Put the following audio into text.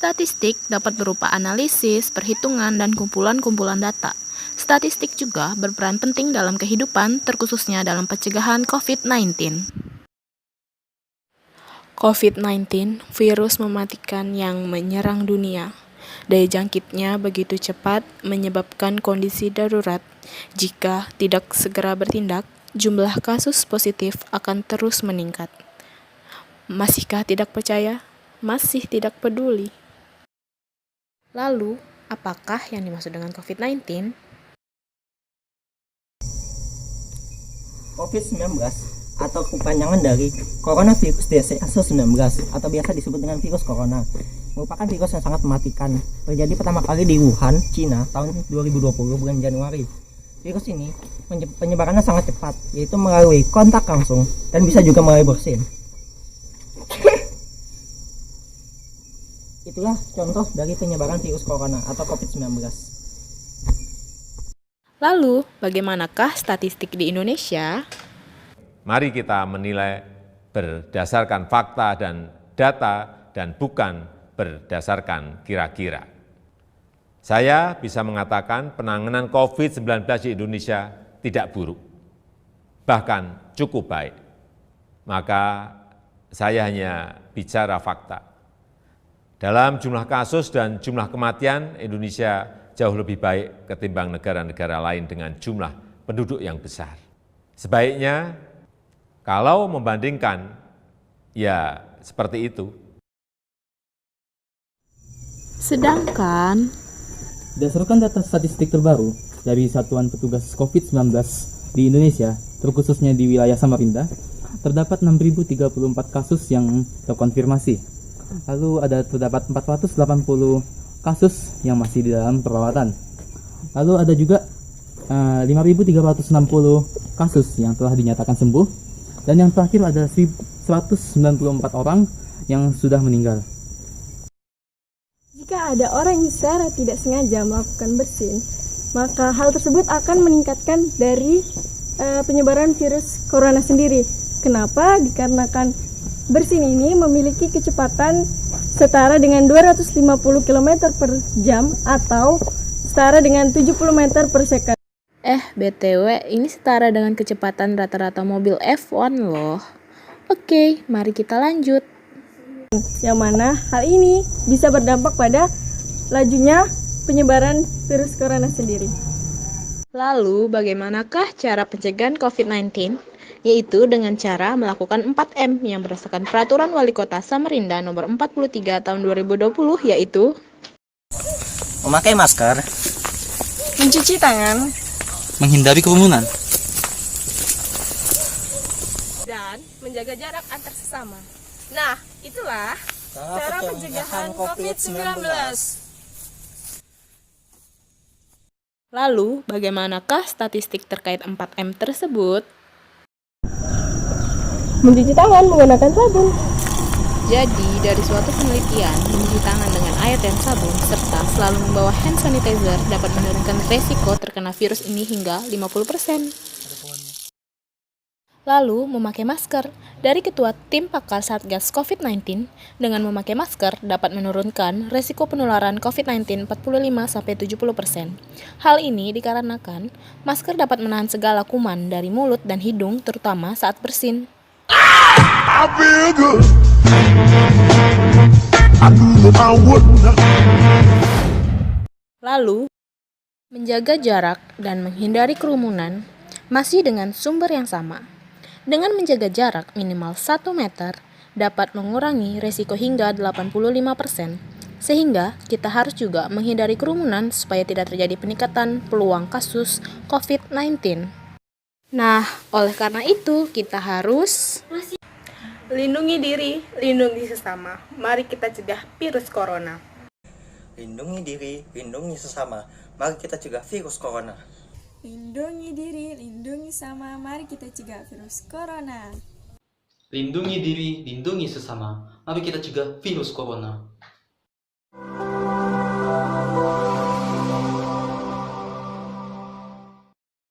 Statistik dapat berupa analisis, perhitungan, dan kumpulan-kumpulan data. Statistik juga berperan penting dalam kehidupan, terkhususnya dalam pencegahan COVID-19. COVID-19, virus mematikan yang menyerang dunia. Daya jangkitnya begitu cepat menyebabkan kondisi darurat. Jika tidak segera bertindak, jumlah kasus positif akan terus meningkat. Masihkah tidak percaya? Masih tidak peduli? Lalu, apakah yang dimaksud dengan COVID-19? COVID-19 atau kepanjangan dari Coronavirus Disease-19 atau biasa disebut dengan virus corona merupakan virus yang sangat mematikan. Terjadi pertama kali di Wuhan, Cina tahun 2020 bulan Januari. Virus ini penyebarannya sangat cepat, yaitu melalui kontak langsung dan bisa juga melalui bersin. Itulah contoh dari penyebaran virus corona atau COVID-19. Lalu, bagaimanakah statistik di Indonesia? Mari kita menilai berdasarkan fakta dan data dan bukan berdasarkan kira-kira. Saya bisa mengatakan penanganan COVID-19 di Indonesia tidak buruk, bahkan cukup baik. Maka saya hanya bicara fakta. Dalam jumlah kasus dan jumlah kematian, Indonesia jauh lebih baik ketimbang negara-negara lain dengan jumlah penduduk yang besar. Sebaiknya, kalau membandingkan, ya seperti itu. Sedangkan, berdasarkan data statistik terbaru dari Satuan Petugas COVID-19 di Indonesia, terkhususnya di wilayah Samarinda, terdapat 6.034 kasus yang terkonfirmasi. Lalu terdapat 480 kasus yang masih di dalam perawatan. Lalu ada juga 5.360 kasus yang telah dinyatakan sembuh. Dan yang terakhir ada 194 orang yang sudah meninggal. Jika ada orang yang secara tidak sengaja melakukan bersin, maka hal tersebut akan meningkatkan dari penyebaran virus corona sendiri. Kenapa? Dikarenakan bersin ini memiliki kecepatan setara dengan 250 km per jam atau setara dengan 70 meter per second. BTW, ini setara dengan kecepatan rata-rata mobil F1 loh. Oke, mari kita lanjut. Yang mana hal ini bisa berdampak pada lajunya penyebaran virus corona sendiri. Lalu, bagaimanakah cara pencegahan COVID-19? Yaitu dengan cara melakukan 4M yang berdasarkan Peraturan Wali Kota Samarinda Nomor 43 Tahun 2020, yaitu Memakai masker, Mencuci tangan, Menghindari kerumunan. dan menjaga jarak antar sesama. Nah, itulah cara pencegahan COVID-19. Lalu, bagaimanakah statistik terkait 4M tersebut? Mencuci tangan menggunakan sabun. Jadi, dari suatu penelitian, mencuci tangan dengan air dan sabun, serta selalu membawa hand sanitizer dapat menurunkan resiko terkena virus ini hingga 50%. Lalu, memakai masker. Dari Ketua Tim Pakar Satgas COVID-19, dengan memakai masker dapat menurunkan resiko penularan COVID-19 45-70%. Hal ini dikarenakan masker dapat menahan segala kuman dari mulut dan hidung, terutama saat bersin. I feel good. I knew that I wouldn't. Lalu, menjaga jarak dan menghindari kerumunan masih dengan sumber yang sama. Dengan menjaga jarak minimal 1 meter dapat mengurangi resiko hingga 85%. Sehingga kita harus juga menghindari kerumunan supaya tidak terjadi peningkatan peluang kasus COVID-19. Nah, oleh karena itu kita harus Lindungi diri, lindungi sesama. Mari kita cegah virus corona. lindungi diri, lindungi sesama. Mari kita cegah virus corona. Lindungi diri, lindungi sesama, mari kita cegah virus corona. Lindungi diri, lindungi sesama. Mari kita cegah virus corona.